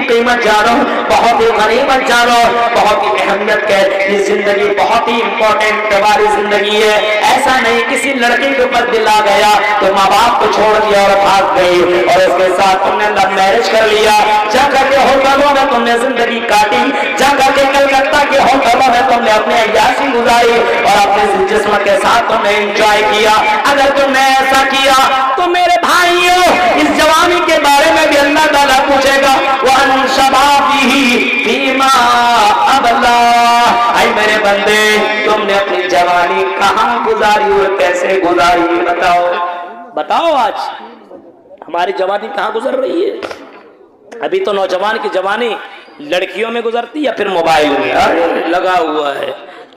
قیمت جانو, بہت ہی غنیمت جانو, بہت ہی اہمیت کے. یہ زندگی بہت ہی امپورٹنٹ تمہاری زندگی ہے. ایسا نہیں کسی لڑکی کے اوپر دل آ گیا تو ماں باپ کو چھوڑ دیا اور بھاگ گئی اور اس کے ساتھ تم نے لو میرج کر لیا. جا کر کے ہوٹلوں میں تم نے زندگی کاٹی, جا کر کے کلکتہ کے ہوٹلوں میں تم نے اپنے عیاشی گزاری اور اپنے جسم کے ساتھ تم نے انجوائے کیا. اگر تم نے ایسا کیا تو میرے بھائیوں اس جوانی کے بارے میں بھی اللہ تعالیٰ پوچھے گا. وَأَنْ شَبَابِهِ فِيمَا أَبْلَاهُ. اے میرے بندے, تم نے اپنی جوانی کہاں گزاری اور کیسے گزاری؟ بتاؤ بتاؤ, آج ہماری جوانی کہاں گزر رہی ہے؟ ابھی تو نوجوان کی جوانی لڑکیوں میں گزرتی یا پھر موبائل میں لگا ہوا ہے.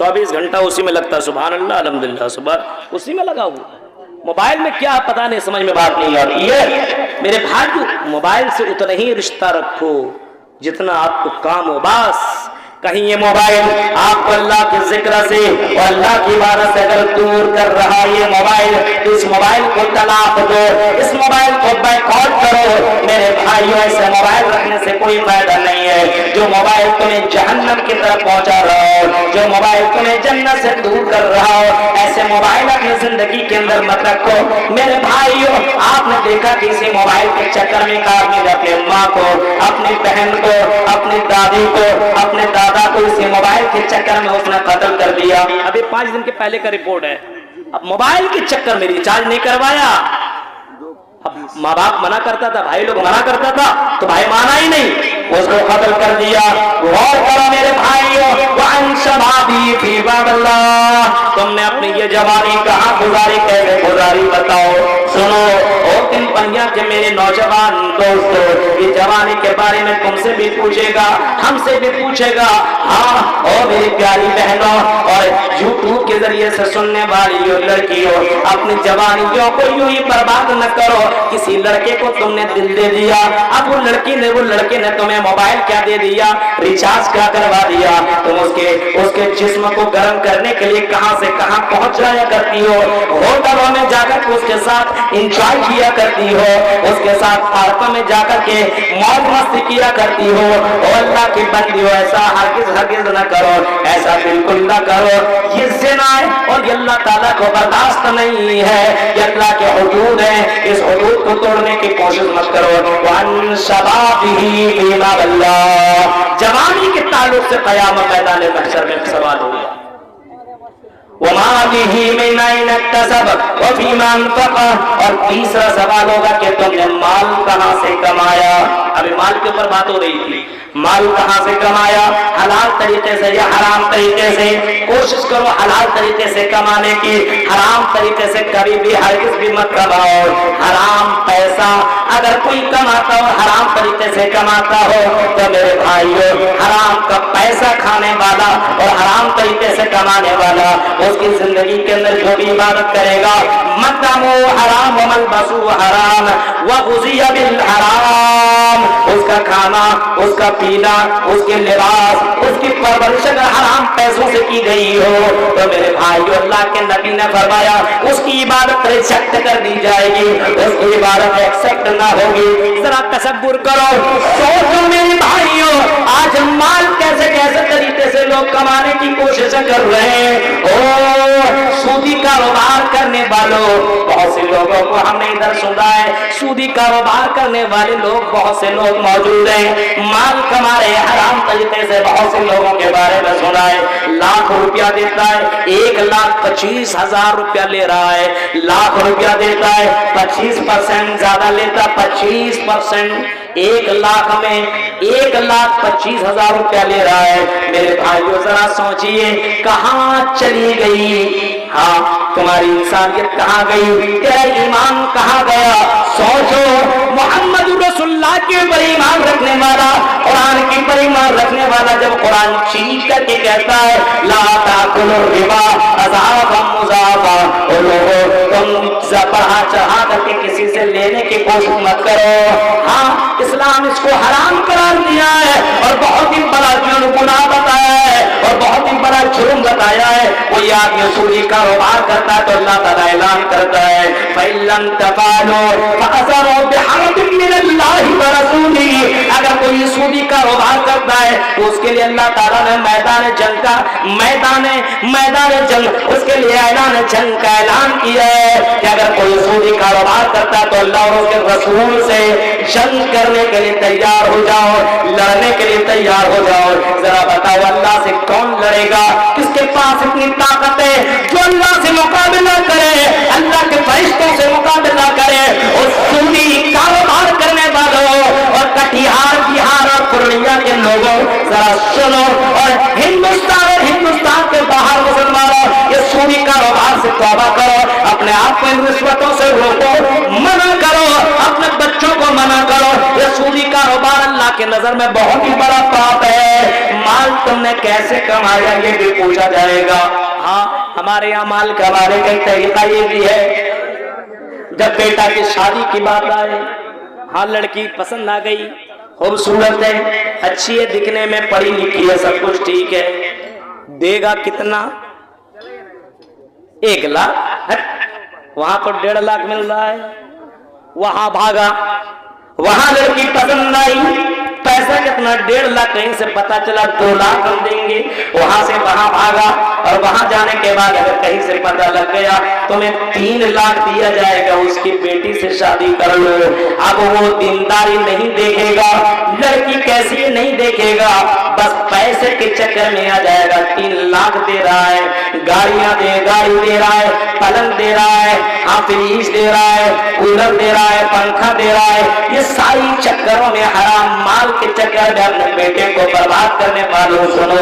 24 گھنٹہ اسی میں لگتا ہے. سبحان اللہ, الحمدللہ, صبح اسی میں لگا ہوا ہے. موبائل میں کیا پتہ نہیں, سمجھ میں بات نہیں آ رہی ہے. میرے بھائیو, موبائل سے اتنا ہی رشتہ رکھو جتنا آپ کو کام ہو. بس کہیں یہ موبائل آپ کو اللہ کے ذکر سے اور اللہ کی عبادت سے اگر دور کر رہا یہ موبائل, تو اس موبائل کو طلاق دو, اس موبائل کو بائیکاٹ کرو. میرے بھائیوں, ایسے موبائل رکھنے سے کوئی فائدہ نہیں ہے. جو موبائل تمہیں جہنم کی طرف پہنچا رہا ہو, جو موبائل تمہیں جنت سے دور کر رہا ہو, ایسے موبائل اپنی زندگی کے اندر مت رکھو. میرے بھائیوں, آپ نے دیکھا کہ اسی موبائل کے چکر میں ایک آدمی نے اپنے ماں کو, اپنی بہن کو, اپنی دادی کو, اپنے دادا کو اسی موبائل کے چکر میں اس نے قتل کر دیا. ابھی 5 دن کے پہلے کا رپورٹ ہے. اب موبائل کے چکر میں ریچارج نہیں کروایا. اب ماں باپ منع کرتا تھا, بھائی لوگ منع کرتا تھا, تو بھائی مانا ہی نہیں, اس کو قتل کر دیا. غور کرو میرے بھائیوں, وَأَنْ شَبَابِهِ فِي بَابِ اللَّهِ. تم نے اپنی یہ جوانی کہاں گزاری, کیسے گزاری, بتاؤ. سنو اور تم پنجا کے میرے نوجوان دوستو, یہ جوانی کے بارے میں تم سے بھی پوچھے گا, ہم سے بھی پوچھے گا. ہاں, اور میری پیاری بہنوں اور یوٹیوب کے ذریعے سے سننے والی لڑکیوں, اپنی جوانیوں کو یوں ہی برباد نہ کرو. کسی لڑکے کو تم نے دل دے دیا, اب وہ لڑکے نے تمہیں موبائل کیا دے دیا, ریچارج کیا کروا دیا. تم اس کے جسم کو گرم کرنے کے لیے کہاں سے کہاں پہنچ جایا کرتی ہو. ہوٹلوں میں جا کر کے اس کے ساتھ انجوائے کیا کرتی ہو, اس کے ساتھ پارکوں میں جا کر کے موج مستی کیا کرتی ہو. اور اللہ کی بندی ہو, ایسا ہرگز نہ کرو, ایسا بالکل نہ کرو. یہ زنا ہے اور یہ اللہ تعالیٰ کو برداشت نہیں ہے. یہ اللہ کے حدود ہیں, اس حدود کو توڑنے کی کوشش مت کرو. وَأَنْ شَبَابِهِ فِي بَابِ اللَّهِ. جوانی کے تعلق سے قیامت میدان محشر میں سوال ہوگا. وَمَالِهِ مِنْ أَيْنَ اكْتَسَبَ وَفِيمَا أَنْفَقَ. اور تیسرا سوال ہوگا کہ تم نے مال کہاں سے کمایا. ابھی مال کے اوپر بات ہو رہی تھی, مال کہاں سے کمایا, حلال طریقے سے یا حرام طریقے سے. کوشش کرو حلال طریقے سے کمانے کی, حرام طریقے سے کبھی بھی ہرگز بھی مت کماؤ. حرام پیسہ اگر کوئی کماتا ہو, حرام طریقے سے کماتا ہو, تو میرے بھائیوں, حرام کا پیسہ کھانے والا اور حرام طریقے سے کمانے والا, اس کی زندگی کے اندر جو بھی عبادت کرے گا, مطعمو حرام وملبسو حرام وغذی بالحرام, اس کا کھانا, اس کا پینا, اس کے لباس, اس کی پرورش اگر حرام پیسوں سے کی گئی ہو, تو میرے بھائیو اللہ کے نبی نے فرمایا اس کی عبادت ریجیکٹ کر دی جائے گی, اس کی عبادت ایکسپٹ نہ ہوگی. ذرا تصور کرو, سوچو میرے بھائیو, آج مال کیسے کیسے طریقے سے لوگ کمانے کی کوشش کر رہے ہیں. سودی کاروبار کرنے والوں, بہت سے لوگوں کو ہم نے ادھر سنا ہے, سودی کاروبار کرنے والے لوگ بہت سے لوگ موجود ہیں, مال کما رہے حرام طریقے سے. بہت سے لوگوں کے بارے میں سنا ہے, لاکھ روپیہ دیتا ہے, 1,25,000 روپیہ لے رہا ہے. لاکھ روپیہ دیتا ہے, 25% زیادہ لیتا, 25%, 1 لاکھ میں 1,25,000 روپیہ لے رہا ہے. میرے بھائیو ذرا سوچئے کہاں چلی گئی, ہاں تمہاری انسانیت کہاں گئی, تیرا ایمان کہاں گیا. سوچو, محمد رسول اللہ کے پر ایمان رکھنے والا, قرآن کی پر ایمان رکھنے والا, جب قرآن چیز کر کے کہتا ہے لا تاکلوا الربا اضعافا مضاعفا, اور لوگوں تم بڑھا چڑھا کر کے کسی سے لینے کی کوشش مت کرو. ہاں اسلام اس کو حرام قرار دیا ہے اور بہت ہی بڑا گناہ بتایا ہے اور بہت ہی بڑا جرم بتایا ہے. کوئی آدمی سودی کاروبار کرتا ہے تو اللہ تعالیٰ اعلان کرتا ہے فَإِن لَمْ تَفْعَلُوا فَأَذَنُوا بِحَرْبٍ مِّنَ اللَّهِ وَرَسُولِهِ. اگر کوئی सकता है, तो उसके लिए अल्लाह ताला ने मैदान जंग का मैदान जंग उसके लिए ऐलान जंग का ऐलान किया है कि अगर कोई सूदी कारोबार करता है तो अल्लाह और उसके रसूल से जंग करने के लिए तैयार हो जाओ, लड़ने के लिए तैयार हो जाओ। जरा बताओ अल्लाह से कौन लड़ेगा? किसके पास इतनी ताकत है जो अल्लाह से मुकाबला करे, अल्लाह के फरिश्तों से मुकाबला करे? और सूदी कारोबार करने वालों और कटिहार बिहार और पूर्णिया के लोगों जरा सुनो, और हिंदुस्तान के बाहर मुसलमानों, ये सूदी कारोबार से तौबा करो, अपने आप को इन रिश्वतों से रोको, मना करो, अपने बच्चों को मना करो। ये सूदी कारोबार अल्लाह के नजर में बहुत ही बड़ा पाप है। माल तुमने कैसे कमाया ये भी पूछा जाएगा। हाँ, हमारे यहाँ माल कमाने का तरीका ये भी है, जब बेटा की शादी की बात आए, हाँ लड़की पसंद आ गई, खूबसूरत है, अच्छी है दिखने में, पढ़ी लिखी है, सब कुछ ठीक है, देगा कितना? 1 लाख। वहां पर 1.5 लाख मिल रहा है, वहां भागा, वहां लड़की पसंद आई, पैसा कितना? 1.5 लाख। कहीं से पता चला 2 लाख हम देंगे, वहां से वहां भागा, और वहां जाने के बाद अगर कहीं से पता लग गया तुम्हें 3 लाख दिया जाएगा, उसकी बेटी से शादी कर लो। अब वो दीनदारी नहीं देखेगा, लड़की कैसी नहीं देखेगा, बस पैसे के चक्कर में आ जाएगा। 3 लाख दे रहा है, गाड़ी दे रहा है, पलंग दे रहा है, हाँ फ्रिज दे रहा है, कूलर दे रहा है, पंखा दे रहा है, ये सारी चक्करों में हराम माल के चक्कर में अपने बेटे को बर्बाद करने वालों सुनो,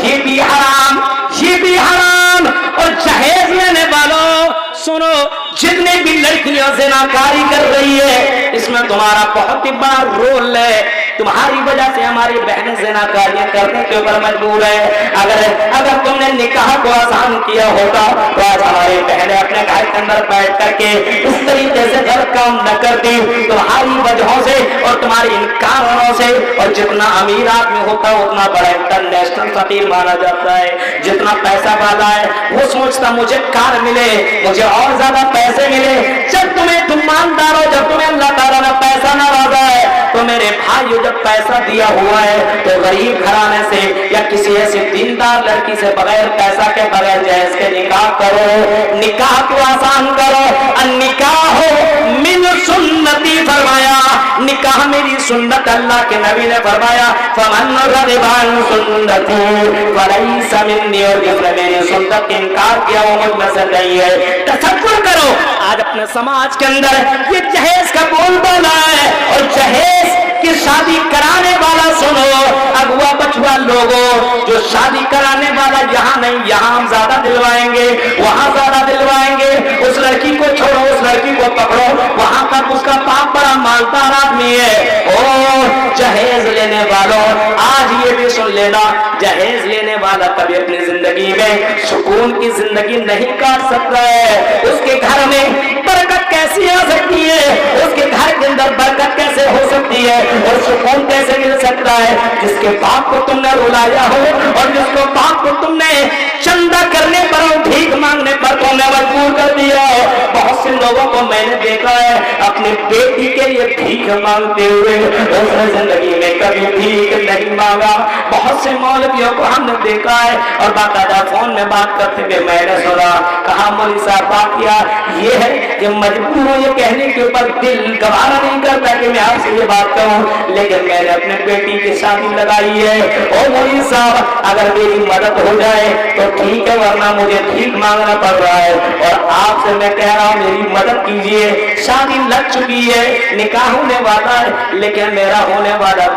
ये भी हराम, ये भी हराम। और जहेज लेने वालों सुनो, जितने भी लड़कियां ज़िनाकारी कर रही है, इसमें तुम्हारा बहुत ही बड़ा रोल है। तुम्हारी वजह से हमारी बहनें ज़िनाकारियां करने के ऊपर मजबूर है। अगर तुमने निकाह को आसान किया होता तो आज हमारी बहनें अपने घर के अंदर बैठ करके इस तरीके से घर काम न करती। तुम्हारी वजहों से और तुम्हारी इन कारणों से, और जितना अमीर आदमी होता है उतना बड़ा इंटरनेशनल फकीर माना जाता है। जितना पैसा वाला है वो सोचता मुझे कार मिले, मुझे और ज्यादा पैसे मिले। जब तुम्हें तुम ईमानदार हो, जब तुम्हें अल्लाह ताला ने पैसा नवाजा है, तो मेरे भाइयों जब पैसा दिया हुआ है तो गरीब घराने से या किसी ऐसी दीनदार लड़की से बगैर पैसा के बगैर जहेज के निकाह करो, निकाह को आसान करो। निकाह हो मिन सुन्नती फरमाया, निकाह मेरी सुन्नत, अल्लाह के नबी ने फरमाया फमन रग़िबा अन सुन्नती फलैसा मिन्नी, और जिसने मेरी सुन्नत का इनकार किया वो मुझ में से नहीं है। तसव्वुर करो आज अपने समाज के अंदर ये जहेज का बोलबाला है, और जहेज की शादी कराने वाला सुनो, अगुआ बचुआ लोगों, जो शादी कराने वाला यहाँ नहीं, यहाँ हम ज्यादा दिलवाएंगे, वहां ज्यादा दिलवाएंगे, उस लड़की को छोड़ो, उस लड़की को पकड़ो, वहां पर उसका बाप बड़ा मालदार आदमी है। ओ जहेज लेने वालों, आज ये भी सुन लेना, जहेज लेने वाला कभी अपनी जिंदगी में सुकून की जिंदगी नहीं काट सकता है। उसके घर में बरकत कैसी आ सकती है, उसके घर के अंदर बरकत कैसे हो सकती है, और सुकून कैसे मिल सकता है? जिसके बाप को तुमने रुलाया हो, और जिसको बाप को तुमने चंदा करने पर और भीख मांगने पर तुमने मजबूर कर दिया हो। बहुत से लोगों को मैंने देखा है अपनी बेटी के लिए भीख मांगते हुए, उसने जिंदगी में कभी भीख नहीं मांगा। बहुत से मौलवियों को हमने देखा है, और बाकायदा फोन में बात करते हुए मैंने सुना, कहा मौलवी साहब बात किया ये है कि मजबूर हूं, ये कहने के ऊपर दिल गवारा नहीं करता कि मैं आपसे ये बात कहूं, लेकिन मैंने अपने बेटी की शादी लगाई है। ओ मौलवी साहब अगर मेरी मदद हो जाए तो ठीक है, वरना मुझे भीख मांगना पड़ रहा है, और आपसे मैं कह रहा हूं मेरी मदद कीजिए। शादी लग चुकी है, निकाह होने वाला है, लेकिन मेरा होने वाला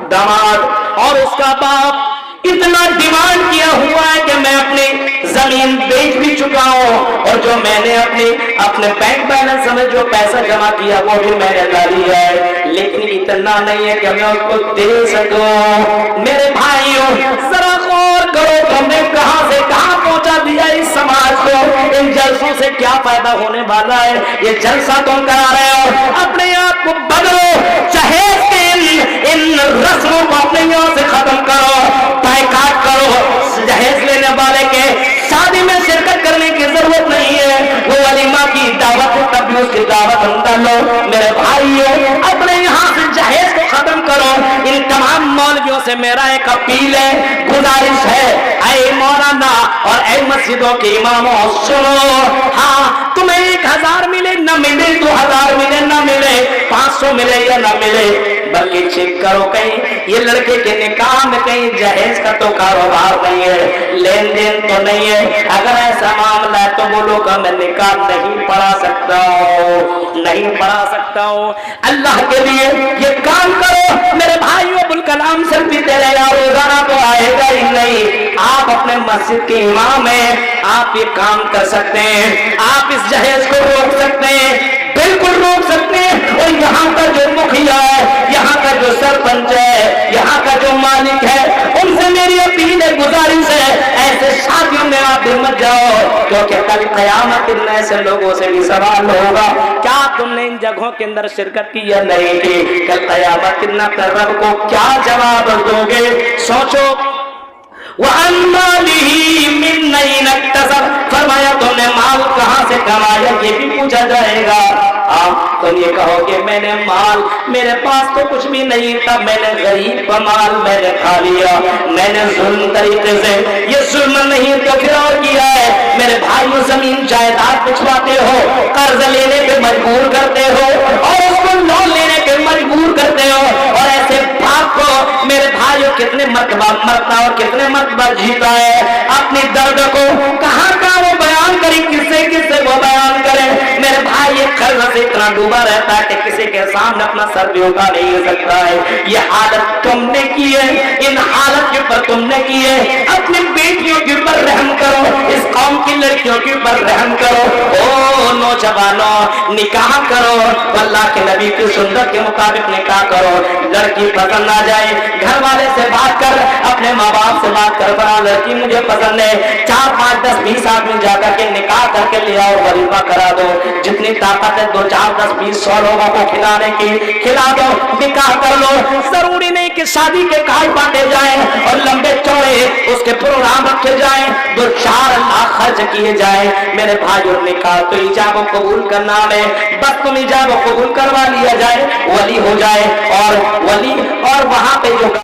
दामाद और उसका बाप इतना डिमांड किया हुआ है कि मैं अपनी जमीन बेच भी चुका हूं, और जो मैंने अपने बैंक बैलेंस में जो पैसा जमा किया वो भी मैंने डाली है, लेकिन इतना नहीं है कि मैं उसको दे सकूं। मेरे भाइयों जरा गौर करो, तुमने कहां से कहां पहुंचा दिया इस समाज को। इन जलसों से क्या फायदा होने वाला है? ये जलसा तुम करा रहे हो, अपने आप को बदलो, जहेज के इन रस्मों को अपने यहाँ से खत्म करो, बायकाट करो। जहेज लेने वाले के शादी में शिरकत करने की जरूरत नहीं है, वो वलीमा की दावत है तब भी उसकी दावत हम लो। मेरे भाइयों अपने यहाँ से जहेज को खत्म करो। इन तमाम मौलवियों से मेरा एक अपील है, गुजारिश है, ऐ मौलाना और ऐ मस्जिदों के इमामों सुनो, हाँ तुम्हें 1000 मिले न मिले, 2000 मिले न मिले, 500 मिले या न मिले, बल्कि चेक करो कहीं ये लड़के के निकाह में कहीं जहेज का तो कारोबार नहीं है, लेन देन तो नहीं है। अगर ऐसा मामला है तो बोलो कि मैं निकाह नहीं पढ़ा सकता हूँ, नहीं पढ़ा सकता हूँ। अल्लाह के लिए ये काम करो मेरे भाइयों, अबुल कलाम सर भी दे रहे, रोजाना तो आएगा ही नहीं। आप अपने मस्जिद के इमाम हैं, आप ये काम कर सकते हैं, आप इस जहेज को रोक सकते हैं, बिल्कुल रोक सकते हैं। और यहाँ का जो मुखिया है, यहाँ का जो सरपंच है, यहाँ का जो मालिक है, उनसे मेरी अपील है, गुजारिश है, ऐसे शादियों में आप भी मत जाओ, क्योंकि कल क़यामत दिन ऐसे लोगों से भी सवाल होगा, क्या तुमने इन जगहों के अंदर शिरकत की या नहीं की। कल क़यामत दिन अपने रब को क्या जवाब दोगे, सोचो। फरमाया तुमने माल कहाँ से कमाया, ये भी पूछा जाएगा। आप तुम ये कहोगे मैंने माल, मेरे पास तो कुछ भी नहीं था, मैंने गरीब का माल मैंने खा लिया, मैंने जुल्म तरीके से, ये जुल्म नहीं तो फिर और किया है। मेरे भाइयों जमीन जायदाद पिछवाते हो, कर्ज लेने पे मजबूर करते हो और उसको लोन लेने पे मजबूर करते हो, और ऐसे बाप को मेरे भाइयों कितने मरतबा मरता और कितने मरतबा जीता है। अपने दर्द को कहाँ का वो बयान करे, किससे किससे वो बयान करे। मेरे भाई ये कर्ज से इतना डूबा रहता है कि किसी के सामने अपना सर भी उठा नहीं सकता है। ये हालत तुमने की है, इन हालत के ऊपर तुमने की है। अपनी बेटियों के ऊपर रहम करो, इस कौम की लड़कियों के ऊपर रहम करो। ओ नौजवानों, निकाह करो, अल्लाह के नबी की सुन्नत के मुताबिक निकाह करो। लड़की पसंद आ जाए, घर वाले से बात कर, अपने माँ बाप से बात कर, बड़ा लड़की मुझे पसंद है, 4, 5, 10, 20 आदमी जाकर के निकाह करके ले आओ, वलीमा करा दो। जितनी ताकत है 2, 4, 10, 20, 100 लोगों को खिलाने की, खिला दो, निकाह कर लो। जरूरी नहीं कि शादी के कार्ड बांटे जाएं और लंबे चौड़े उसके प्रोग्राम रखे जाएं, 2-4 लाख खर्च किए जाएं। मेरे भाइयों, निकाह तो इजाब कबूल करना है, बस तुम इजाब कबूल करवा लिया जाए, वली हो जाए, और वली और वहां पे जो